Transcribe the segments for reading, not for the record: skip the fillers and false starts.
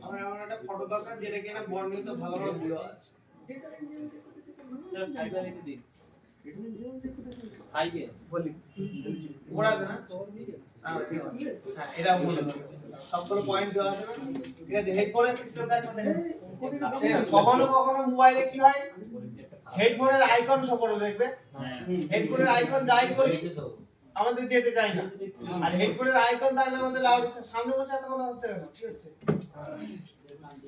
আমার এমন একটা ফটো দরকার যেটা কিনা বর্ণিত ভালোভাবে দেওয়া আছে। হাইবে বলি ওরা আছে না? হ্যাঁ এরা বলে সবগুলো পয়েন্ট দেওয়া আছে না? ঠিক আছে, হেডফোনের সিস্টেমটা একটু দেখেন। কখনো কখনো মোবাইলে কি হয়, হেডফোনের আইকন শো করে দেখবে, হেডফোনের আইকন যাই করি আমাদের যেতে চায় না, আর হেডফোনের আইকন থাকলে আমাদের লাউড সামনে বসে এত কথা হচ্ছে কেন? কি হচ্ছে?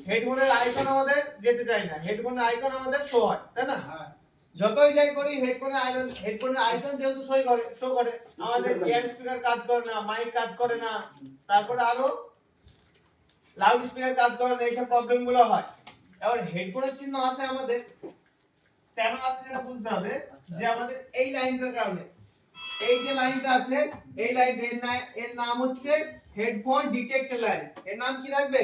হেডফোনের আইকন আমাদের যেতে চায় না, হেডফোনের আইকন আমাদের শো হয়, তাই না? যতই যাই করি হেডফোনের আইকন যেহেতু শো করে আমাদের ইয়ার স্পিকার কাজ করে না, মাইক কাজ করে না, তারপরে আরো লাউড স্পিকার কাজ করে না, এইসব প্রবলেম গুলো হয়। এবার হেডফোনের চিহ্ন আসে আমাদের কেন আসে সেটা বুঝতে হবে, যে আমাদের এই লাইনটার কারণে, এই যে লাইনটা আছে এই এর নাম হচ্ছে হেডফোন ডিটেক্টর লাইন। এর নাম কি রাখবে?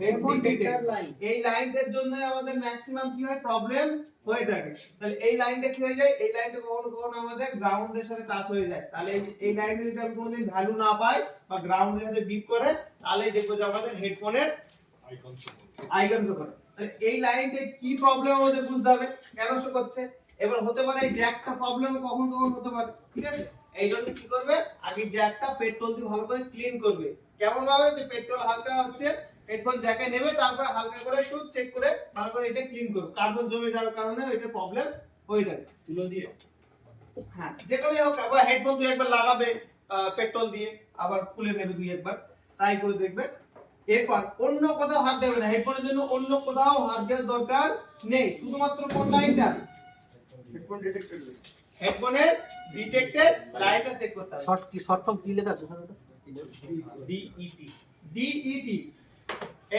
Headphone detector line. এই লাইনটার জন্য আমাদের ম্যাক্সিমাম কি হয়, প্রবলেম হয়ে থাকে। তাহলে এই লাইনটা কি হয়ে যায়, এই লাইনটা কখনো কখনো আমাদের গ্রাউন্ডের সাথে টাচ হয়ে যায়। তাহলে এই লাইনে যদি আমরা কোনোদিন ভ্যালু না পাই বা গ্রাউন্ডের সাথে বিপ করে, তাহলে দেখবো যে আমাদের হেডফোনের আইকন শো করে। তাহলে এই লাইনটা কি প্রবলেম আমাদের বুঝতে হবে, কেন শো করছে। এবার হতে পারে এই জ্যাকটা প্রবলেম কখন কখন হতে পারে, ঠিক আছে? এই জন্য কি করবে, আগে জ্যাকটা পেট্রোল দিয়ে ভালো করে ক্লিন করবে। কেমন ভাবে, যে পেট্রোল হালকা হচ্ছে হেডফোন জ্যাকে নেবে, তারপর হালকা করে একটু চেক করে ভালো করে এটা ক্লিন করবে। কার্বন জমে যাওয়ার কারণে এটা প্রবলেম হয়ে যায়। তুলো দিয়ে, হ্যাঁ যে কোনোই হোক, আবার হেডফোন দুই একবার লাগাবে পেট্রোল দিয়ে, আবার খুলে নেবে দুই একবার, ট্রাই করে দেখবে। এরপর অন্য কোথাও হাত দেবে না, হেডফোনের জন্য অন্য কোথাও হাত দেওয়ার দরকার নেই, শুধুমাত্র কোন লাইনটা, হেডফোন ডিটেক্টর, হেডফোনের ডিটেক্টেড লাইনটা চেক করতে হবে। শর্ট ফর্ম কি লেখা আছে স্যার? ওটা ডিইটি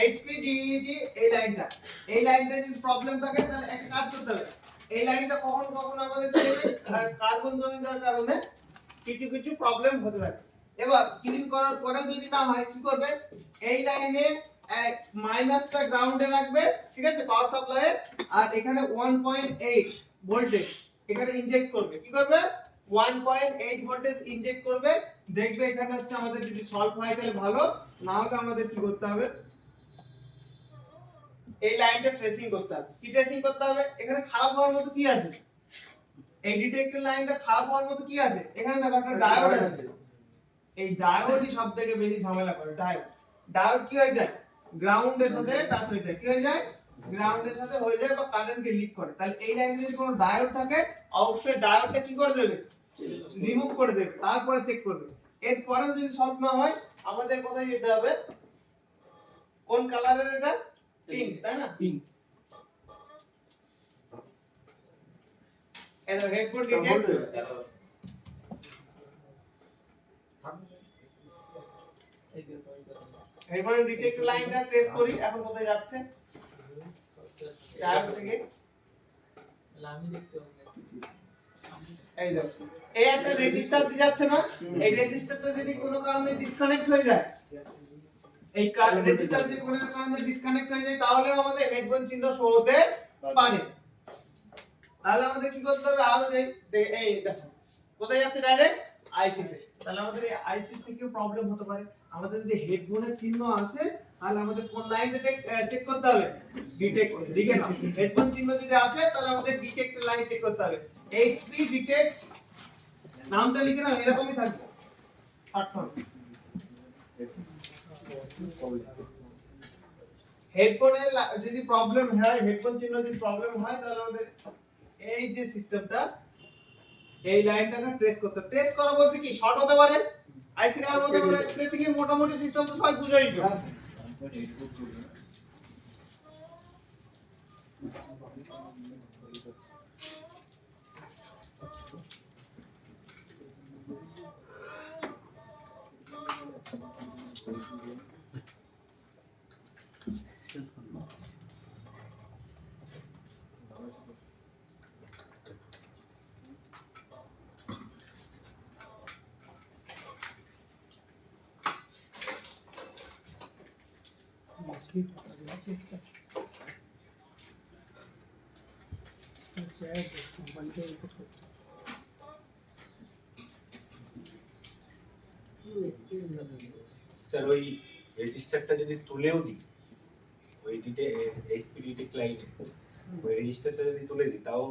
এইচপি ডিইটি, এই লাইনটা যদি প্রবলেম থাকে তাহলে একটা কাজ করতে হবে, এই লাইনটা কখন কখন আমাদের কার্বন জমে যাওয়ার কারণে কিছু কিছু প্রবলেম হতে থাকে। এবার ক্লিন করার পরে যদি না হয় কি করবে, এই লাইনে মাইনাসটা গ্রাউন্ডে রাখবে, ঠিক আছে, পাওয়ার সাপ্লাই, আর এখানে 1.8 ভোল্টেজ এখানে ইনজেক্ট করবে। কি করবে, 1.8 ভোল্টেজ ইনজেক্ট করবে। দেখবে এখানে হচ্ছে আমাদের যদি সলভ হয় তাহলে ভালো, না হলে আমাদের কি করতে হবে, এই লাইনটা ট্রেসিং করতে হবে। কি ট্রেসিং করতে হবে, এখানে খারাপ হওয়ার মতো কি আছে, এই ডিটেক্টর লাইনটা খারাপ হওয়ার মতো কি আছে, এখানে দেখো একটা ডায়োড আছে। এই ডায়োডই সবথেকে বেশি ঝামেলা করে। ডায়োড কি হয়ে যায়, গ্রাউন্ডের সাথে টাচ হয়ে যায়, কি হয়ে যায়, গ্রাউন্ডের সাথে হয়ে যায় বা কারেন্টকে লিক করে। তাহলে এই লাইনে যদি কোনো ডায়োড থাকে, অবশ্যই ডায়োডটা কি করে দেবে, রিমুভ করে দেবে, তারপরে চেক করবে। এরপরে যদি সলভ না হয় আমাদের কোথায় যেতে হবে, কোন কালারের এটা, পিঙ্ক, তাই না? পিঙ্ক। এর হেডফোন ডিটেক্ট, হেডফোন ডিটেক্ট লাইনটা টেস্ট করি, এখন কোথায় যাচ্ছে, ডায়োড থেকে আমি দেখতে পাচ্ছি, এই দেখো এই একটা রেজিস্টার দিয়ে যাচ্ছে না, এই রেজিস্টারটা যদি কোনো কারণে ডিসকানেক্ট হয়ে যায়, এই রেজিস্টার যদি কোনো কারণে ডিসকানেক্ট হয়ে যায়, তাহলেও আমাদের হেডফোন চিহ্ন শো হতে পারে। তাহলে আমাদের কি করতে হবে, আরো এই দেখো কোথায় যাচ্ছে, ডাইরেক্ট আইসি তে। তাহলে আমাদের এই আইসি থেকে প্রবলেম হতে পারে। আমাদের যদি হেডফোনের চিহ্ন আসে, তাহলে আমাদের কোন লাইনটা চেক করতে হবে, ডিটেক্ট, লিখে নাও। হেডফোন চিহ্ন যদি আসে তাহলে আমাদের ডিটেক্ট লাইন চেক করতে হবে, এইচপি ডিটেক্ট, নামটা লিখে নাও, এরকমই থাকবে পাঠ্য। হেডফোনের যদি প্রবলেম হয়, হেডফোন চিহ্ন যদি প্রবলেম হয়, তাহলে আমাদের এই যে সিস্টেমটা, এই লাইনটাকে ট্রেস করতে, ট্রেস করা বলতে কি, শর্ট হতে পারে, আইসি খারাপ হতে পারে, ট্রেসিং এর মোটামুটি সিস্টেম তো সবাই বুঝেইছো। স্যার ওই রেজিস্টারটা যদি তুলেও দিই ওই এইচপি ডিটেক লাইনে ওই রেজিস্টারটা যদি তুলে দিই তাও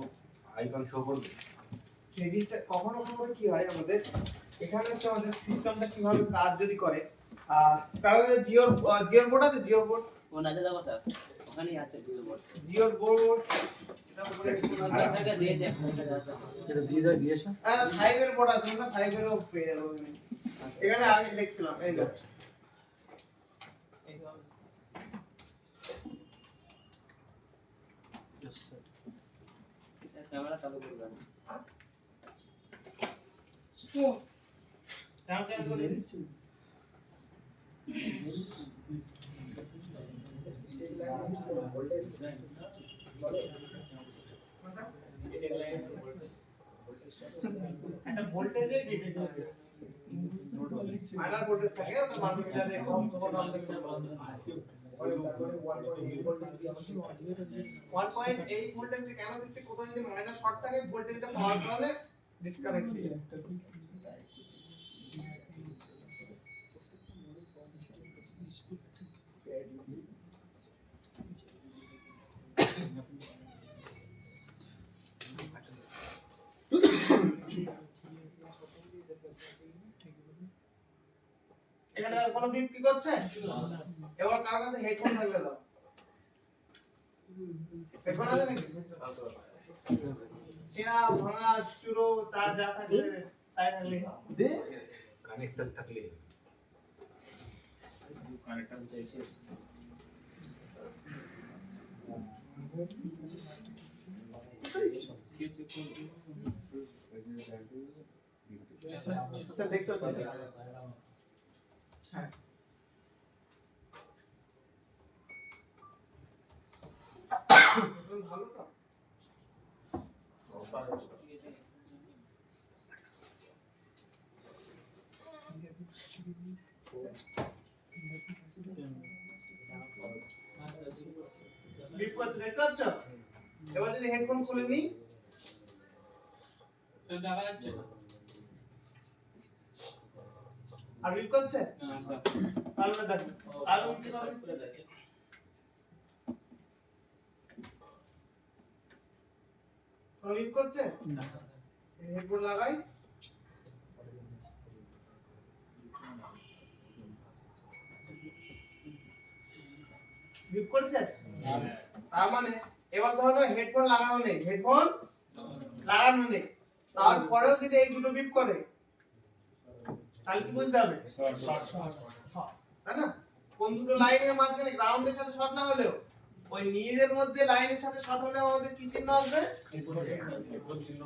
আইকন শো করবে। রেজিস্টার কখনো কখনো কি হয় আমাদের এখানে হচ্ছে আমাদের সিস্টেমটা কিভাবে কাজ যদি করে কারণ জিওর বোর্ড আছে, জিওর বোর্ড ও না যাবো স্যার ওখানেই আছে বিলবোর্ড জিওর বোর্ড এটা উপরে আপনাকে দিয়েছে এটা দিয়ে দিয়েছে 5 এর বোর্ড আছে না, 5 এরও পেয়ে যাবো এখানে আমি লিখছিলাম এই যে ক্যামেরা চালু করবেন ক্যামেরা করে দিচ্ছি একটা ভোল্টেজে ডিটেক্ট করে মাইনার ভোল্টেজ থাকে ওটা মাল্টিমিটারে কম কম হবে 1.8 ভোল্টেজ কেন দিচ্ছে, কোথাও যদি মাইনাস শর্ট থাকে ভোল্টেজটা পাওয়ার কারণে ডিসকানেক্ট হয়ে যায়। এখানে কোনো বিপ কি করছে এবার কার কাছে হেডফোন থাকলে দাও, হেডফোন আছে নাকি চিনা ভাঙা চুরো তার যা থাকলে তাই থাকলে দে কানেক্টর থাকলে কানেক্টর চাইছে স্যার দেখতে হচ্ছে হ্যাঁ ভালো তো বিপ করছে দেখতে পাচ্ছ, এবার যদি হেডফোন খুলে নি দেখা যাচ্ছে না আর বিপ করছে তাহলে দেখো আর নিচে করো বিপ করছে না হেডফোন লাগাই বিপ করছে তার মানে এবার ধরো হেডফোন লাগানো নেই, হেডফোন লাগানো নেই তারপরেও যদি এই দুটো বিপ করে তাহলে কি বুঝতে হবে তাই না, কোন দুটো লাইনের মাঝখানে গ্রাউন্ডের সাথে শর্ট না হলেও ওই নিজের মধ্যে লাইনের সাথে শর্ট হলে আমাদের কি চিহ্ন আসবে, হেডফোন চিহ্ন।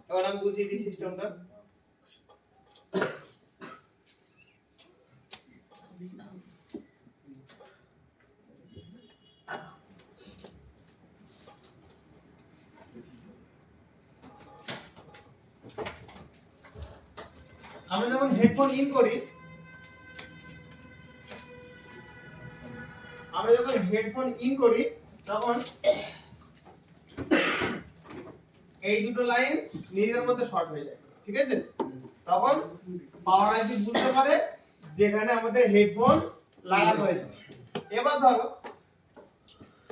এবার আমি বুঝিয়ে দিই সিস্টেমটা। আমরা যখন হেডফোন ইন করি তখন এই দুটো লাইন নিজের মধ্যে শর্ট হয়ে যায়, ঠিক আছে, তখন পাওয়ার আইসি বুঝতে পারে যেখানে আমাদের হেডফোন লাগানো হয়েছে।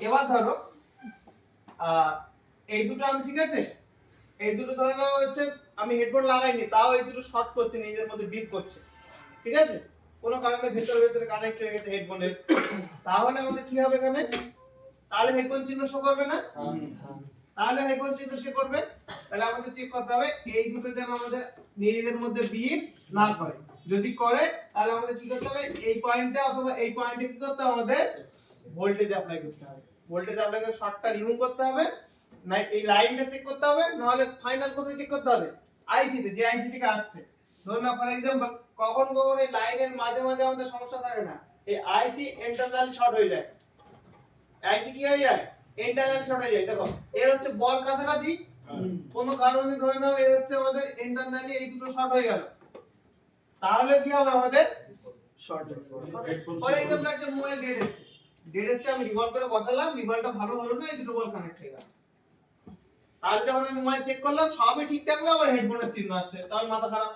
এবার ধরো এই দুটো আমি ঠিক আছে এই দুটো ধরে নেওয়া হচ্ছে আমি হেডফোন লাগাইনি তাও এই দুটো শর্ট করছে নিজের মধ্যে বিপ করছে, ঠিক আছে, কোনো কারণে ভেতরে কানেক্ট হয়ে গেছে হেডফোনের, তাহলে আমাদের কি হবে এখানে, তাহলে হেডফোন চিহ্ন শো করবে না, তাহলে হেডফোন চিহ্ন শো করবে, তাহলে আমাদের চেক করতে হবে এই দুটো যেন আমাদের নিজেদের মধ্যে বিপ না করে, যদি করে তাহলে আমাদের কি করতে হবে এই পয়েন্টে অথবা এই পয়েন্টে কি করতে হবে আমাদের ভোল্টেজ অ্যাপ্লাই করতে হবে, ভোল্টেজ অ্যাপ্লাই করে শর্টটা রিমুভ করতে হবে, না এই লাইনটা চেক করতে হবে, নাহলে ফাইনাল কোথায় চেক করতে হবে আইসিতে, যে আইসি থেকে আসছে। ধরুন না ফর एग्जांपल কখন এই লাইনের মাঝে মাঝে আমাদের সমস্যা থাকে না, এই আইসি ইন্টারনালি শর্ট হয়ে যায়, আইসি কি হয়ে যায় ইন্টারনালি শর্ট হয়ে যায়, দেখো এর হচ্ছে বল কাছাকাছি কোনো কারণে ধরে নাও এর হচ্ছে আমাদের ইন্টারনালি এই দুটো শর্ট হয়ে গেল, তাহলে কি হবে আমাদের শর্ট ফর এক্সাম্পল একটা মোবাইল ডেড এসছে আমি রিভলভ করে বসালাম, রিভলভটা ভালো হলো না, এই দুটো বল কানেক্ট হয়ে গেল। তাহলে যখন আমি মোবাইল চেক করলাম সবই ঠিকঠাক হলো, আবার হেডফোনের চিহ্ন আসছে, তাহলে মাথা খারাপ।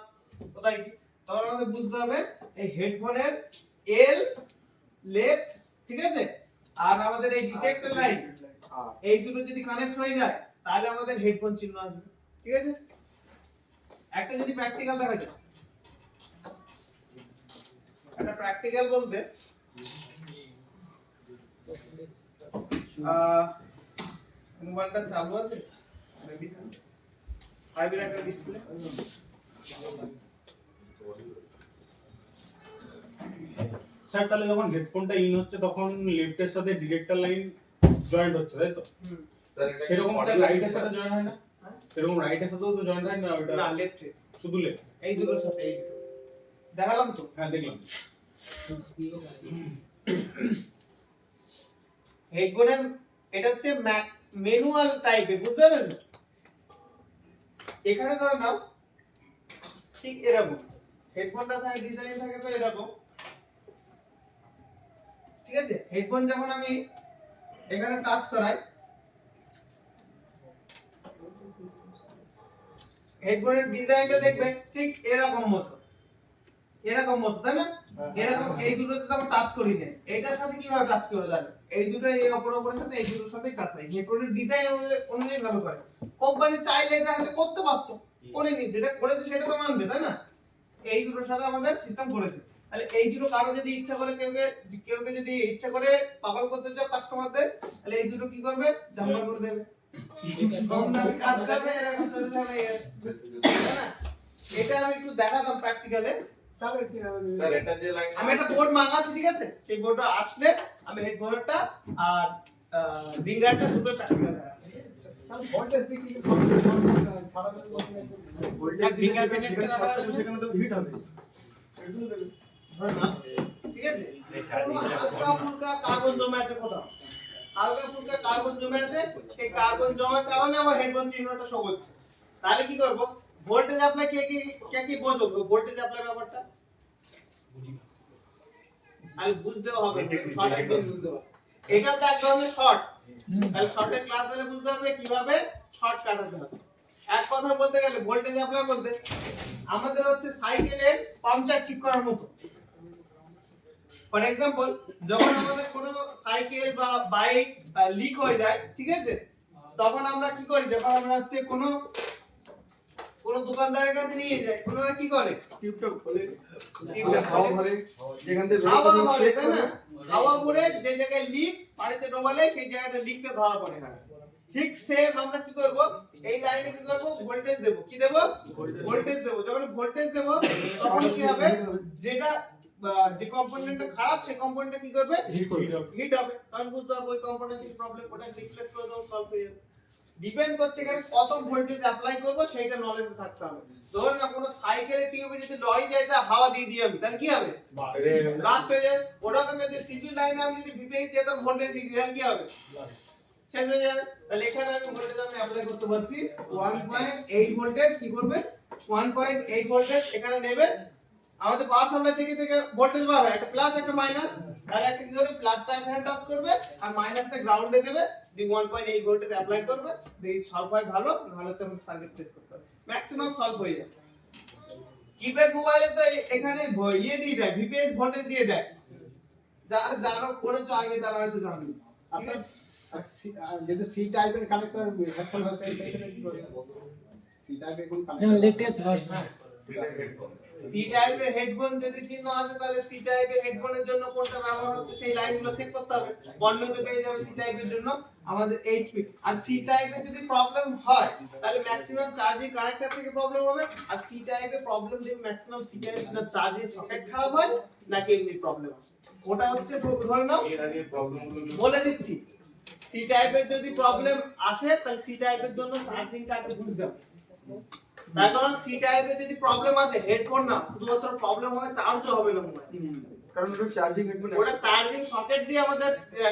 কোথায় কি? তখন আমাদের বুঝতে হবে এই হেডফোনের এল লেফট, ঠিক আছে, আর আমাদের এই ডিটেক্টর লাইন এই দুটো যদি কানেক্ট হয়ে যায় তাহলে আমাদের হেডফোন চিহ্ন আসবে, ঠিক আছে। একটা যদি প্র্যাকটিক্যাল দেখা যায়, একটা প্র্যাকটিক্যাল বলতে মোবাইলটা চালু আছে, ফাইভের একটা ডিসপ্লে, স্যার তাহলে যখন হেডফোনটা ইন হচ্ছে তখন লেফটের সাথে ডিরেক্টর লাইন জয়েন্ট হচ্ছে তাই তো? স্যার এটা সেরকম স্যার রাইটের সাথে জয়েন হয় না? হ্যাঁ? সেরকম রাইটের সাথেও তো জয়েন হয় না ওটা? না লেফটে, শুধু লেফট? এই দুটোর সাথে এই দুটো দেখালাম তো। হ্যাঁ দেখলাম। হেডফোনের এটা হচ্ছে ম্যানুয়াল টাইপের, বুঝতে পারলেন? এখানে ধরে নাও ঠিক এরকম হেডফোনটা থাকে, ডিজাইন থাকে তো এরকম, ঠিক আছে। হেডফোন যখন আমি এখানে টাচ করাই, হেডফোনের ডিজাইনটা দেখবে ঠিক এরকম মতো, এরকম মতো, তাই না? এরকম এই দুটোতে তো আমি টাচ করি না, এটার সাথে কিভাবে টাচ করে যাবে? এই দুটো এই অপরের সাথে এই দুটোর সাথে টাচ হয়। হেডফোনের ডিজাইন অনুযায়ী ভালো করে কোম্পানি চাইলে এটা হয়তো করতে পারতো, করেনি, যেটা করেছে সেটা তো মানবে, তাই না? এই দুটোর সাথে আমাদের সিস্টেম করেছে। তাহলে এই দুটো কারো যদি ইচ্ছা করে কেউ যদি ইচ্ছা করে পাগল করতে চাও কাস্টমারদের, তাহলে এই দুটো কি করবে? জাম্পার করে দেবে, কম দামে কাজ করবে, এরকম চলবে না, তাই না? এটা আমি একটু দেখাতাম প্র্যাকটিক্যালে। স্যার এটা যে লাইন আমি একটা বোর্ড মাগাচ্ছি, ঠিক আছে, সেই বোর্ডটা আসলে আমি হেডফোনটা আর রিঙ্গারটা দুটো প্র্যাকটিক্যাল দেখাচ্ছি। ঠিক আছে, হালকা ফুলকা কার্বন জমে আছে কোথাও, হালকা ফুলকা কার্বন জমে আছে, সেই কার্বন জমার কারণে আমার হেডফোন চিহ্নটা শো করছে। তাহলে কি করব? ভোল্টেজ অ্যাপ্লাই কে বোঝো ভোল্টেজ অ্যাপ্লাই ব্যাপারটা? আমি বুঝতেও হবে, শর্ট একদম বুঝতে হবে। এটা তো এক ধরনের শর্ট, তাহলে শর্টের ক্লাস হলে বুঝতে হবে কিভাবে শর্ট কাটাতে হবে। এক কথা বলতে গেলে ভোল্টেজ অ্যাপ্লাই বলতে আমাদের হচ্ছে সাইকেলের পাংচার ঠিক করার মতো। ফর এক্সাম্পল, যখন আমাদের কোনো সাইকেল বা বাইক লিক হয়ে যায়, ঠিক আছে, তখন আমরা কি করি? যখন আমরা হচ্ছে কোনো দোকানদারের কাছে নিয়ে যাই, ওনারা কি করে? টিউবটা খোলে, হাওয়া ভরে, যেখান থেকে হাওয়া ভরে, তাই না? হাওয়া ভরে যে জায়গায় লিক, পানিতে ডোবালে সেই জায়গাটা লিকটা ধরা পড়ে না। ঠিক সেম আমরা কি করব? এই লাইনে কি করব? ভোল্টেজ দেব। কি দেব? ভোল্টেজ দেব। যখন ভোল্টেজ দেব তখন কি হবে? যেটা যে কম্পোনেন্টটা খারাপ সেই কম্পোনেন্টটা কি করবে? হিট হবে। তখন বুঝতে হবে ওই কম্পোনেন্টের প্রবলেম, ওটা রিপ্লেস করে দাও, সলভ হয়ে যাবে। ডিপেন্ড করছে এখানে কত ভোল্টেজ অ্যাপ্লাই করব সেইটা নলেজ থাকতে হবে। ধরুন না কোনো সাইকেলের টিউবে যদি লরি যায় তা হাওয়া দিয়ে দিই আমি, তাহলে কি হবে? ব্লাস্ট হয়ে যাবে। ওরকম যদি সিপি লাইনে আমি যদি ভিপিএইচ দিয়ে তার ভোল্টেজ দিই তাহলে কি হবে? শেষ হয়ে যাবে। তাহলে এখানে আমি ভোল্টেজ আমি অ্যাপ্লাই করতে বলছি 1.8 ভোল্টেজ, কি করবে? 1.8 ভোল্টেজ এখানে নেবে। আমাদের পাওয়ার সাপ্লাই থেকে ভোল্টেজ বার হয়, একটা প্লাস একটা মাইনাস, তাহলে একটা কি করবে? প্লাসটা এখানে টাচ করবে আর মাইনাসটা গ্রাউন্ডে দেবে, দি 1.8 ভোল্টেজ অ্যাপ্লাই করবে। দেখি সলভ হয় ভালো, নাহলে তো আমাদের সার্কিট টেস্ট করতে হবে। ম্যাক্সিমাম সলভ হয়ে যায়। কিপ্যাড মোবাইলে তো এখানে ইয়ে দিয়ে দেয়, ভিপিএস ভোল্টেজ দিয়ে দেয়। যারা জানো করেছো আগে তারা হয়তো জানবে। আচ্ছা, যদি সি টাইপের কানেক্টর হেডফোন হচ্ছে সেটা কি করবে? সি টাইপের কোন কানেক্টর? Latest version. সি টাইপের হেডফোন যদি চিহ্ন আছে তাহলে সি টাইপের হেডফোনের জন্য কোনটা ব্যবহার হচ্ছে সেই লাইনগুলো চেক করতে হবে। বর্ণিত পেয়ে যাবে সি টাইপের জন্য আমাদের এইচপি। আর সি টাইপের যদি প্রবলেম হয় তাহলে ম্যাক্সিমাম চার্জিং কানেক্টর থেকে প্রবলেম হবে। আর সি টাইপের প্রবলেম যদি ম্যাক্সিমাম সি টাইপের চার্জিং সকেট খারাপ হয় নাকি এমনি প্রবলেম আছে, ওটা হচ্ছে ধরে নাও এর আগে প্রবলেমগুলো বলে দিচ্ছি। সি টাইপের যদি প্রবলেম আসে তাহলে সি টাইপের জন্য চার্জিংটা আগে বুঝতে হবে। তার কারণ সি টাইপের যদি প্রবলেম আসে হেডফোন না, শুধুমাত্র প্রবলেম হবে চার্জও হবে না মোবাইল, কারণ ওটা চার্জিং হেডফোন, ওটা চার্জিং সকেট দিয়ে আমাদের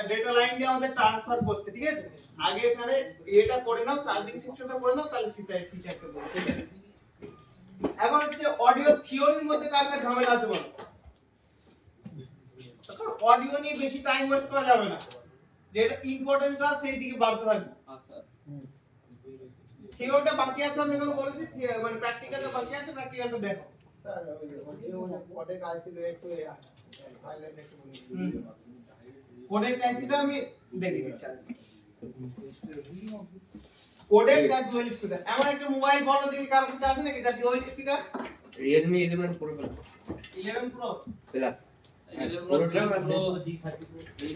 ডেটা লাইন দিয়ে আমাদের ট্রান্সফার করছে, ঠিক আছে। আগে এখানে এটা করে নাও, চার্জিং সেকশনটা করে নাও, তাহলে সি টাইপটা বলো, ঠিক আছে। এখন হচ্ছে অডিও থিওরির মধ্যে কার কার ঝামেলা আছে বলো? তখন অডিও নিয়ে বেশি টাইম ওয়েস্ট করা যাবে না, যেটা ইম্পর্টেন্ট কাজ সেই দিকে বাড়তে থাকবে। আচ্ছা থিওরিটা বাকি আছে, আমি এখন বলেছি মানে প্র্যাকটিক্যালটা বাকি আছে, প্র্যাকটিক্যালটা দেখো। স্যার ওই অডিও কোডেক আইসির একটু হাইলাইট একটু বলে দিন। কোডেক আইসিটা আমি দেখিয়ে দিচ্ছি। কোডেক আর ডুয়াল স্পিকার, এমন একটা মোবাইল বলো দেখি কারোর কাছে আছে নাকি যার dual speaker? Realme 11 Pro Plus 11 pro Plus পুরোটা মাত্র G30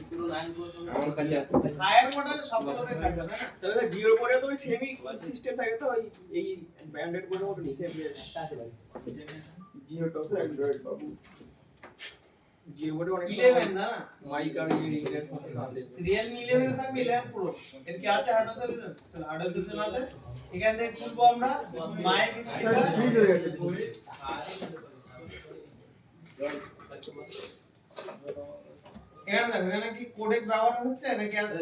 Pro 9 Pro আমার কাছে আছে। হায়ার মডেল সবগুলোতে থাকবে না? তবে জিওর পরে তো সেমি সিস্টেম থাকে, তো এই ব্র্যান্ডেড করে মতো নিচে জিও তো অ্যান্ড্রয়েড বাবু, জিও পরে অনেক 11 না, মাইক আর এই রিংয়ের সমস্যা আছে। Realme 11 এ থাকবে 11 প্রো। এর কি আছে হার্ডওয়্যার সলিউশন? তাহলে হার্ডওয়্যার সলিউশন আছে, এখান থেকে খুলবো আমরা মাইক স্পিকার। ফ্রিজ হয়ে গেছে। এখানে দেখো, এখানে কি কোডেক ব্যবহার হচ্ছে নাকি এত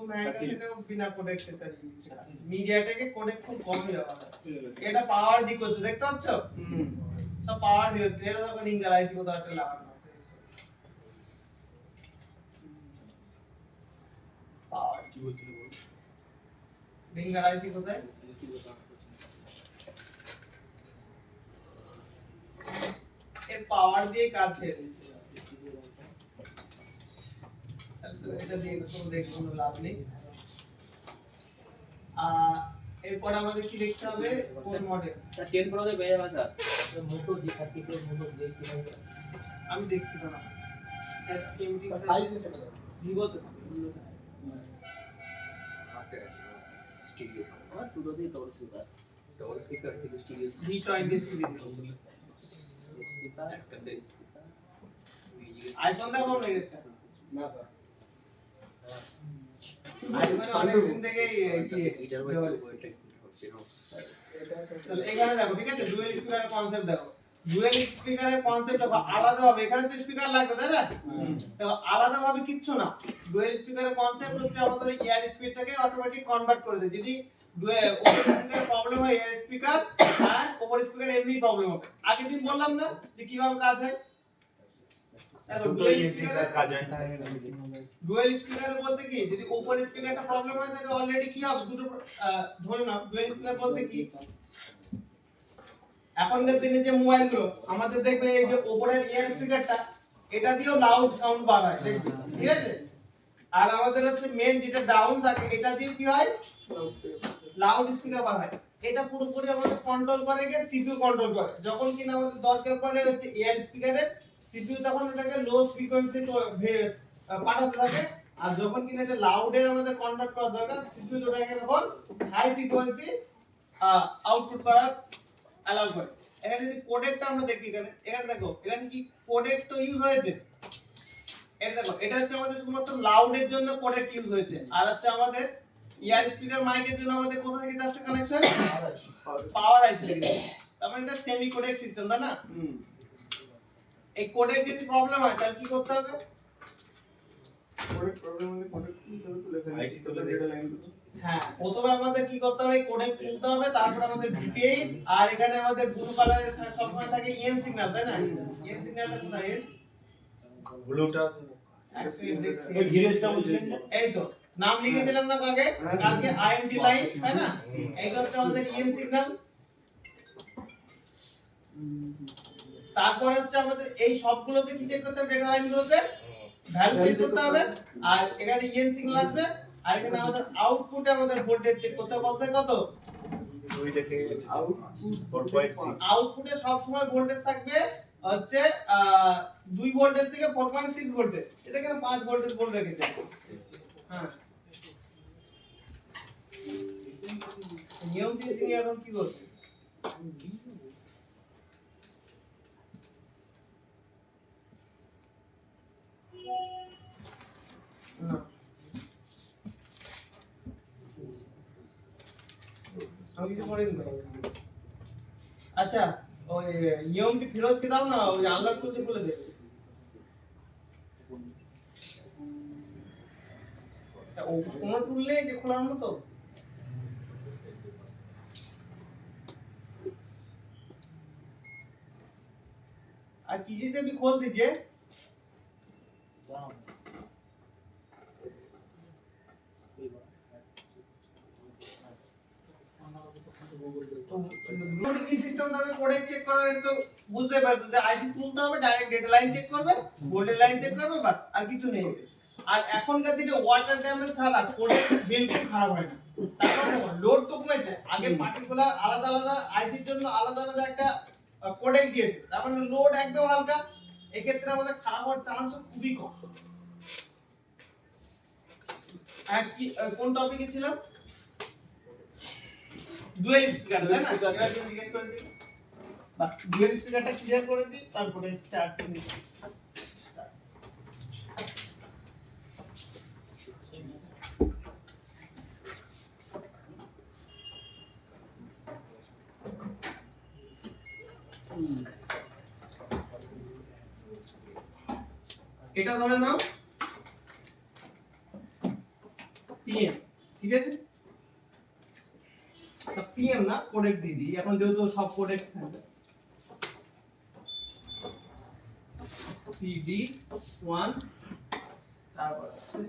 ম্যাঙ্গা সেটাও বিনা কোডেক চালিয়ে মিডিয়াটেকে কোডেক খুব কমই ব্যবহার হয়। এটা পাওয়ার দিক হচ্ছে, দেখতে পাচ্ছ? সব পাওয়ার দিয়ে হচ্ছে। এর দেখো রিঙ্গার আইসি কোথাও একটা লাগানো আছে। পাওয়ার রিঙ্গার আইসি কোথায়? এর পাওয়ার দিয়ে কাজ ছেড়ে দিচ্ছে। এটা দিয়ে কোনো দেখে কোনো লাভ নেই। এরপর আমাদের কি দেখতে হবে? কোন মডেল? স্যার 10 Pro তে পেয়ে যাবেন স্যার। আমি দেখছি না। S20 স্যার 5 দিছে না ভিভো তো আমার দুটোতেই ডবল স্পিকার থেকে স্টুডিও V23 স্পিকার একটা স্পিকার আইফোন দেখো না এটা। না স্যার আইফোন অনেক দিন থেকে এটার এটা তাহলে এখানে দেখো, ঠিক আছে? ডুয়াল স্পিকারের কনসেপ্ট দেখো। ডুয়াল স্পিকারের কনসেপ্ট আলাদা হবে, এখানে তো স্পিকার লাগবে তাই না? তো আলাদা ভাবে কিচ্ছু না। ডুয়াল স্পিকারের কনসেপ্ট হচ্ছে আমাদের ইয়ার স্পিডটাকে অটোমেটিক কনভার্ট করে দেয়। যদি ওপর স্পিকারের প্রবলেম হয় ইয়ার স্পিকার, আর ওপর স্পিকার এমনি প্রবলেম হবে। আগের দিন বললাম না যে কিভাবে কাজ হয়? দেখো দুটোই ইঞ্জিনের কাজ হয়। ডুয়াল স্পিকার বলতে কি, যদি ওপর স্পিকারটা প্রবলেম হয় তাহলে অলরেডি কি হবে? দুটো ধরে নাও ডুয়াল স্পিকার বলতে কি, এখনকার দিনে যে মোবাইলগুলো আমাদের দেখবে এই যে উপরের ইয়ার স্পিকারটা, এটা দিয়েও লাউড সাউন্ড বার হয়, দেখবে, ঠিক আছে? আর আমাদের হচ্ছে মেন যেটা ডাউন থাকে, এটা দিয়ে কি হয়? লাউড স্পিকার বার হয়। এটা পুরোপুরি আমাদের কন্ট্রোল করে কে? সিপিইউ কন্ট্রোল করে। যখন কিনা আমাদের দরকার পড়ে হচ্ছে এয়ার স্পিকারের, সিপিইউ তখন এটাকে লো ফ্রিকোয়েন্সি পাঠাতে থাকে। আর যখন কিনা এটা লাউডের আমাদের কনভার্ট করা দরকার, সিপিইউ ওটাকে তখন হাই ফ্রিকোয়েন্সি আউটপুট করার অ্যালাউ করে। এখানে যদি কোডেকটা আমরা দেখি, এখানে দেখো, এখানে কি কোডেক তো ইউজ হয়েছে। এটা দেখো, এটা হচ্ছে আমাদের শুধুমাত্র লাউডের জন্য কোডেক ইউজ হয়েছে। আর হচ্ছে আমাদের ইয়ার স্পিকার মাইকের জন্য আমাদের কোথা থেকে যাচ্ছে কানেকশন? পাওয়ার আইসি থেকে। তার মানে এটা সেমি কোডেক সিস্টেম, তাই না? এই কোডেক যদি প্রবলেম হয় তাহলে কি করতে হবে? কোডেক প্রবলেম হলে কোডেক তুলে ফেলে আইসি তুলে দিয়ে লাইনগুলো। হ্যাঁ, প্রথমে আমাদের কি করতে হবে? কোডেক তুলতে হবে, তারপর আমাদের ভিপিএইচ, আর এখানে আমাদের ব্লু কালারের সবসময় থাকে ইএন সিগন্যাল, তাই না? ইএন সিগন্যালটা কোথায়? ব্লুটা এক সেকেন্ড দেখছি। ওই ধীরেজটা বলছিলেন যে এই তো নাম লিখেছিলাম না কালকে আইএনটি লাইন, তাই না? এইটা হচ্ছে আমাদের ইএন সিগন্যাল। তারপরে হচ্ছে আমাদের এই সবগুলোতে কি চেক করতে হবে? ডেটা লাইনগুলোতে ভ্যালু চেক করতে হবে, আর এখানে ইএন সিগন্যাল আসবে, আর এখানে আমাদের আউটপুটে আমাদের ভোল্টেজ চেক করতে হবে। কত? 2 থেকে আউটপুট 4.6। আউটপুটে সব সময় ভোল্টেজ থাকবে হচ্ছে 2 ভোল্টেজ থেকে 4.6 ভোল্টেজ। এটা কেন 5 ভোল্টেজ বলে রেখেছে? হ্যাঁ, নিয়ম দিয়ে তিনি এখন কি করবে? না, আমি কিছু করিনি তো। আচ্ছা, ওই নিয়মটি ফিরোজকে দাও না, ওই আনলক করতে খুলে দে। ও কোনো টুল নেই যে খোলার মতো? আর किसी से भी खोल दीजिए। কি সিস্টেম তাহলে কোডেক চেক করার তো বুঝতে পারছো যে আইসি তুলতে হবে, ডাইরেক্ট ডেটা লাইন চেক করবে, ভোল্টেজ লাইন চেক করবে, বাস আর কিছু নেই এতে। আর এখনকার দিনে ওয়াটার ড্যামেজ ছাড়া কোডেক বিলকুল খারাপ হয় না। তারপরে লোড তো কমেছে, আগে পার্টিকুলার আলাদা আলাদা আইসির জন্য আলাদা আলাদা একটা কোডেক দিয়েছে, তার মানে লোড একদম হালকা, এক্ষেত্রে আমাদের খারাপ হওয়ার চান্স খুবই কম। আর কি কোন টপিকে ছিলাম? ডুয়াল স্পিকার, তাই না? এবার তুমি জিজ্ঞেস করেছি, বাস ডুয়াল স্পিকারটা ক্লিয়ার করে দিই, তারপরে চার্ট নিই। এটা ধরে নাও পিএম, ঠিক আছে? পিএম না কোডেক দিদি, এখন যেহেতু সব কোডেক থাকবে সিডি 1, তারপর আছে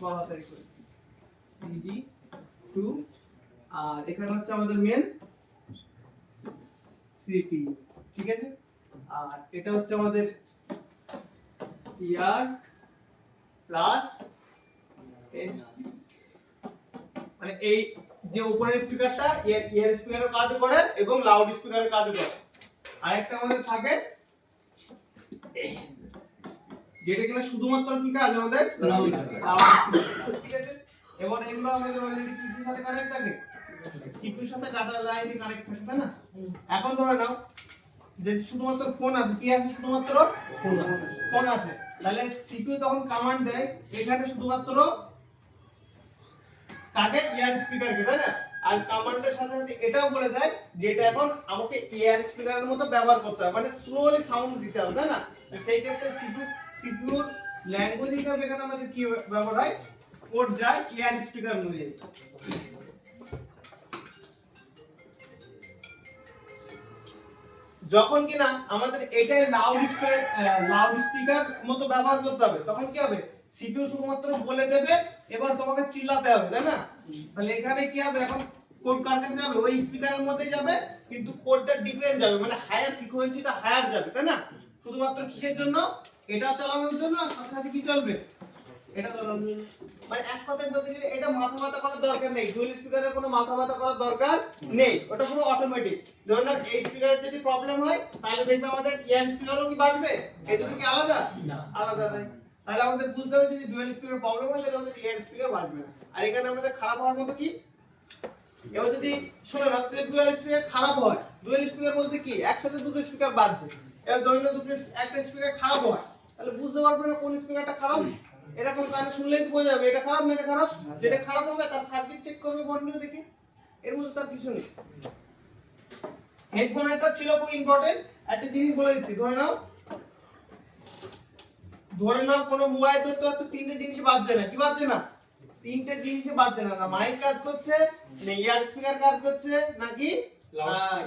বলা তারিখ সিডি 2, আর এখানে হচ্ছে আমাদের মেন সিপিইউ, ঠিক আছে? আর এটা হচ্ছে আমাদের ইয়ার প্লাস এস, মানে এই যে উপরের স্পিকারটা ইয়ার স্পিকারের কাজ করে এবং লাউড স্পিকারের কাজ করে। আরেকটা আমাদের থাকে যেটা কিনা শুধুমাত্র কি কাজ আমাদের লাউড স্পিকার, ঠিক আছে? এবং এগুলো আমাদের অলরেডি কিসের সাথে কানেক্ট থাকে? সিপিইউর সাথে ডাটা লাইনে কানেক্ট থাকে, তাই না? এখন ধরে নাও যে শুধুমাত্র ফোন আছে, কি আছে? শুধুমাত্র ফোন আছে, তাহলে সিপিইউ তখন কমান্ড দেয় এখানে শুধুমাত্র কাকে? ইয়ার স্পিকারকে, তাই না? আর কমান্ডের সাথে সাথে এটাও বলে দেয় যে এটা এখন আমাকে ইয়ার স্পিকারের মতো ব্যবহার করতে হবে, মানে স্লোলি সাউন্ড দিতে হবে, তাই না? সেই ক্ষেত্রে সিপিইউর ল্যাঙ্গুয়েজ হিসেবে এখানে আমাদের কি ব্যবহার হয়? কোড যায় ইয়ার স্পিকার অনুযায়ী। যখন কিনা আমাদের এটাই লাউড স্পিকার মতো ব্যবহার করতে হবে, তখন কি হবে? সিপিইউ শুধুমাত্র বলে দেবে, এবার তোমাকে চিল্লাতে হবে, তাই না? তাহলে এখানে কি হবে? এখন কোড কার কাছে যাবে? ওই স্পিকারের মধ্যে যাবে, কিন্তু কোডটা ডিফারেন্ট যাবে, মানে হায়ার ফ্রিকোয়েন্সিটা হায়ার যাবে, তাই না? শুধুমাত্র কিসের জন্য? এটা চালানোর জন্য, আর সাথে সাথে কি চলবে? এটা চালানোর জন্য। মানে এক কথায় বলতে গেলে এটা মাথা ব্যথা করার দরকার নেই, ডুয়াল স্পিকারের কোনো মাথা ব্যথা করার দরকার নেই, ওটা পুরো অটোমেটিক। ধরুন না এই স্পিকারের যদি প্রবলেম হয়, তাহলে দেখবে আমাদের ইয়ার স্পিকারও কি বাজবে? এই দুটো কি আলাদা? আলাদা নয়। তাহলে আমাদের বুঝতে হবে যদি ডুয়াল স্পিকার প্রবলেম হয় তাহলে আমাদের ইয়ার স্পিকার বাজবে না। আর এখানে আমাদের খারাপ হওয়ার মতো কি? এবার যদি শুনে না ডুয়াল স্পিকার খারাপ হয়, ডুয়াল স্পিকার বলতে কি একসাথে দুটো স্পিকার বাজছে, এবার ধরুন না দুটো একটা স্পিকার খারাপ হয়, তাহলে বুঝতে পারবে না কোন স্পিকারটা খারাপ। এরকম কানে শুনলেই তো বোঝা যাবে এটা খারাপ না এটা খারাপ। যেটা খারাপ হবে তার সার্কিট চেক করবে বন্ধ দেখে, এর মধ্যে তার কিছু নেই। হেডফোনেরটা ছিল খুব ইম্পর্টেন্ট, একটা জিনিস বলে দিচ্ছি। ধরে নাও কোনো মোবাইল ধরতে হচ্ছে, তিনটে জিনিস বাজছে না। কি বাজছে না? তিনটে জিনিসে বাজছে না, না মাইক কাজ করছে, না ইয়ার স্পিকার কাজ করছে, নাকি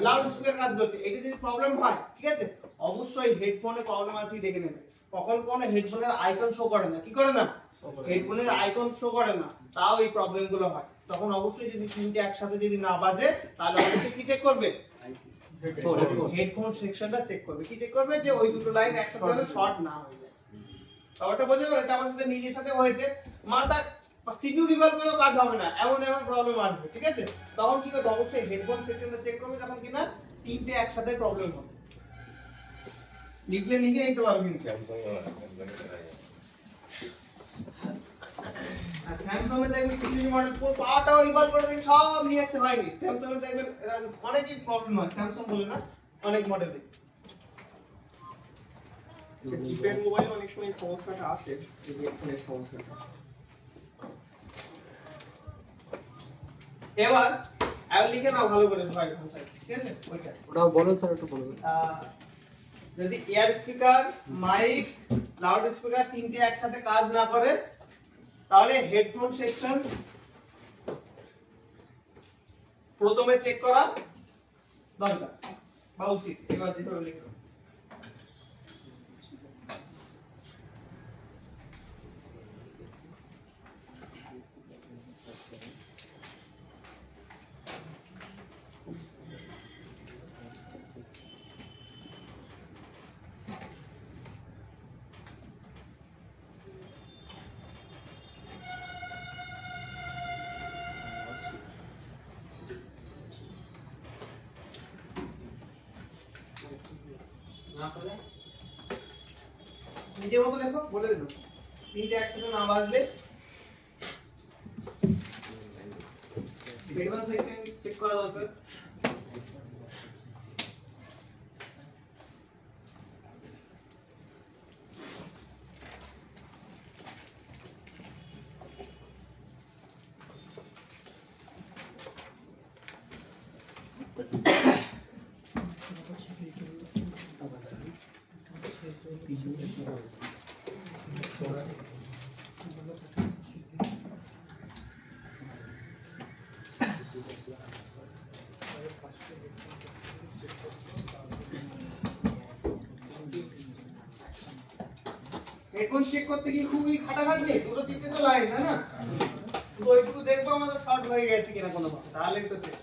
লাউড স্পিকার কাজ করছে। এটা যদি প্রবলেম হয়, ঠিক আছে, অবশ্যই হেডফোনে প্রবলেম আছে দেখে নেবে। কখন হেডফোনের আইকন শো করে না, কি করে না? হেডফোনের আইকন শো করে না, তাও এই প্রবলেমগুলো হয়। তখন অবশ্যই যদি তিনটে একসাথে যদি না বাজে, তাহলে অবশ্যই কি চেক করবে? হেডফোন সেকশনটা চেক করবে। কি চেক করবে? যে ওই দুটো লাইন একসাথে যেন শর্ট না হয়ে যায়। ওটা বোঝা গেল? এটা আমার সাথে নিজের সাথে হয়েছে। মাথা সিপিইউ রিভার করেও কাজ হবে না, এমন প্রবলেম আসবে, ঠিক আছে? তখন কি করবে? অবশ্যই হেডফোন সেকশনটা চেক করবে, যখন কিনা তিনটে একসাথে প্রবলেম হবে। লিখলে লিখে নিতে পারবে কিন্তু স্যামসাং এ দেখবেন কিছু মডেল পুরো পাওয়ারটাও রিভার করে দেখি সব নিয়ে আসতে হয়নি। স্যামসাং এ দেখবেন অনেকই প্রবলেম হয়, স্যামসাং বলে না, অনেক মডেলে। কিপ্যাড মোবাইল অনেক সময় সমস্যাটা আসে, এই হেডফোনের সমস্যাটা। এবার আমি লিখে নাও ভালো করে ভাই, ঠিক আছে? ওটা বলুন স্যার, একটু বলুন। যদি air speaker, mic, loud speaker তিনটে একসাথে কাজ না করে, তাহলে হেডফোন সেকশন প্রথমে চেক করা দরকার বা উচিত। এবার যেভাবে লিখো, নিজের মতো দেখো, বলে দিল তিনটে একসাথে না বাজলে হেডফোন সেকশন চেক করা দরকার। হেডফোন চেক করতে গিয়ে খুবই খাটাখাটনি, দুটো তিনটে তো লাইন, তাই না? তো ওইটুকু দেখবো আমাদের শর্ট হয়ে গেছে কিনা কোনো, তাহলেই তো শেষ।